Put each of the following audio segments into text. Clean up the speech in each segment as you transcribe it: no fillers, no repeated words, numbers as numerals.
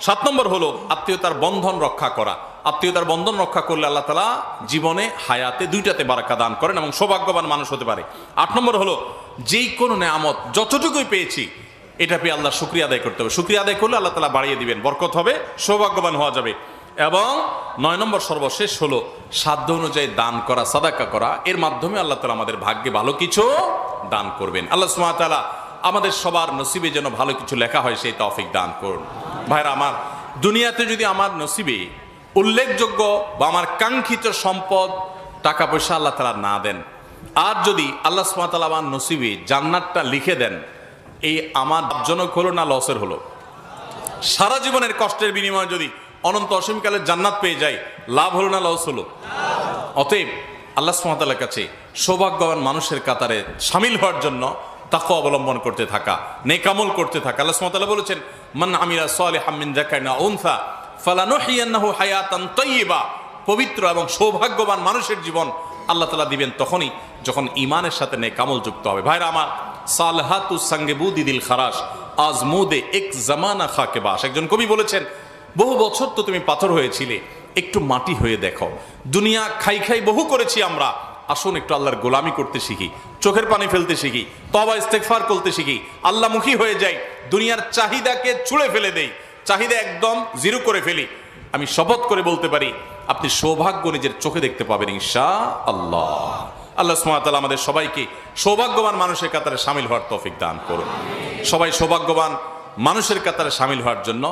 7 নম্বর হলো আত্মীয়তার বন্ধন রক্ষা করা। আত্মীয়তার বন্ধন রক্ষা করলে আল্লাহ তাআলা জীবনে হায়াতে দুইটাতে বারাকা দান করেন এবং সৌভাগ্যবান মানুষ হতে পারে। 8 নম্বর হলো যেই কোনো নেয়ামত যতটুকুই পেয়েছি এটা পেয়ে আল্লাহ শুকরিয়া আদায় করতে হবে। শুকরিয়া আদায় করলে আল্লাহ তাআলা বাড়িয়ে দিবেন, বরকত হবে, সৌভাগ্যবান হওয়া যাবে। এবং 9 নম্বর সর্বশেষ হলো সাধ্য অনুযায়ী দান করা, সাদাকা করা। এর মাধ্যমে আল্লাহ তাআলা আমাদের ভাগ্যে ভালো কিছু দান করবেন। আল্লাহ সুবহানাহু ওয়া তাআলা আমাদের সবার নসিবে যেন ভালো কিছু লেখা হয় সেই তৌফিক দান করুন। ভাইরা আমার, দুনিয়াতে যদি আমার নসিবে উল্লেখযোগ্য বা আমার কাঙ্ক্ষিত সম্পদ টাকা পয়সা আল্লাহ তাআলা না দেন, আর যদি আল্লাহ সুবহানাহু ওয়া তাআলা আমার নসিবে জান্নাতটা লিখে দেন, এই আমার লাভজনক হলো না লসের হলো? সারা জীবনের কষ্টের বিনিময়ে যদি অনন্ত অসীমকালের জান্নাত পেয়ে যাই, লাভ হলো না লস হলো? অতএব আল্লাহ সুবহানাহু ওয়া তাআলার কাছে সৌভাগ্যবান মানুষের কাতারে শামিল হওয়ার জন্য তাকওয়া অবলম্বন করতে থাকা, নেক আমল করতে থাকা। আল্লাহ সুবহানাহু ওয়া তাআলা বলেছেন, মান আমিলা সালিহাম মিন যাকারিন আও উনসা ফালানুহইয়ান্নাহু হায়াতান তাইয়্যিবা। পবিত্র এবং সৌভাগ্যবান মানুষের জীবন আল্লাহ তাআলা দিবেন তখনই যখন ঈমানের সাথে নেক আমল যুক্ত হবে। ভাইরা আমার, সালহাতু সাঙ্গেবুদি দিল খারাস আজমুদে এক জামানা খাকে বাস। একজন কবি বলেছেন, বহু বছর তো তুমি পাথর হয়েছিলে, একটু মাটি হয়ে দেখো। দুনিয়া খাই খাই বহু করেছি আমরা, আসুন একটু আল্লাহর গোলামি করতে শিখি, চোখের পানি ফেলতে শিখি, তওবা ইস্তেগফার করতে শিখি, আল্লাহমুখী হয়ে যাই, দুনিয়ার চাহিদাকে ছুঁড়ে ফেলে দেই, চাহিদা একদম জিরো করে ফেলি। আমি শপথ করে বলতে পারি আপনি সৌভাগ্য নিজের চোখে দেখতে পাবেন ইনশাআল্লাহ। আল্লাহ সুবহানাহু ওয়া তাআলা আমাদের সবাইকে সৌভাগ্যবান মানুষের কাতারে শামিল হওয়ার তৌফিক দান করুন। সবাই সৌভাগ্যবান মানুষের কাতারে শামিল হওয়ার জন্য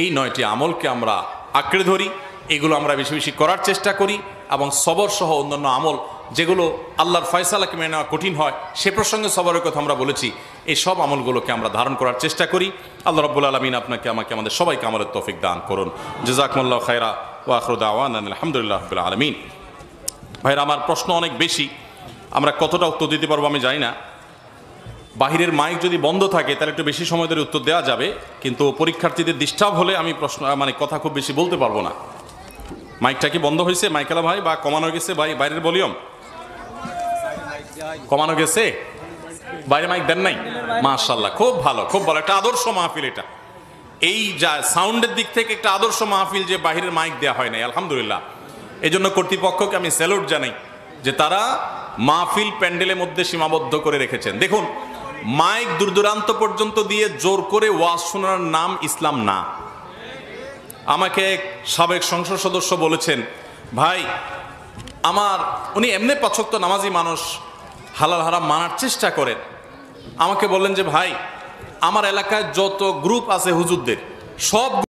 এই 9টি আমলকে আমরা আঁকড়ে ধরি, এগুলো আমরা বেশি বেশি করার চেষ্টা করি, এবং সবর সহ অন্যান্য আমল যেগুলো আল্লাহর ফয়সালাকে মেনে নেওয়া কঠিন হয় সে প্রসঙ্গে সবরের কথা আমরা বলেছি, এই সব আমলগুলোকে আমরা ধারণ করার চেষ্টা করি। আল্লাহ রাব্বুল আলামিন আপনাকে আমাকে আমাদের সবাইকে আমলের তৌফিক দান করুন। জাযাকুমুল্লাহু খায়রা ওয়া আখিরু দাওয়ানা আলহামদুলিল্লাহি রাব্বিল আলামিন। ভাইরা আমার, প্রশ্ন অনেক বেশি, আমরা কতটা উত্তর দিতে পারবো আমি জানি না। বাহিরের মাইক যদি বন্ধ থাকে তাহলে একটু বেশি সময় ধরে উত্তর দেওয়া যাবে, কিন্তু পরীক্ষার্থীদের ডিস্টার্ব হলে আমি প্রশ্ন কথা খুব বেশি বলতে পারবো না। মাইকটা কি বন্ধ হয়েছে মাইকেলা ভাই, বা কমানো গেছে ভাই? বাইরের ভলিউম কমানো গেছে? বাইরে মাইক দেন নাই? মাশাআল্লাহ, খুব ভালো, খুব ভালো, একটা আদর্শ মাহফিল এটা। এই যা সাউন্ডের দিক থেকে একটা আদর্শ মাহফিল যে বাহিরের মাইক দেওয়া হয় নাই, আলহামদুলিল্লাহ। এই জন্য কর্তৃপক্ষকে আমি স্যালুট জানাই যে তারা মাহফিল প্যান্ডেলের মধ্যে সীমাবদ্ধ করে রেখেছেন। দেখুন, মাইক দূর দূরান্ত পর্যন্ত দিয়ে জোর করে ওয়াজ শোনার নাম ইসলাম না। আমাকে এক সাবেক সংসদ সদস্য বলেছেন, ভাই উনি এমনি 5 ওয়াক্ত নামাজি মানুষ, হালাল হারাম মানার চেষ্টা করেন। আমাকে বললেন যে ভাই, আমার এলাকায় যত গ্রুপ আছে হুজুরদের, সব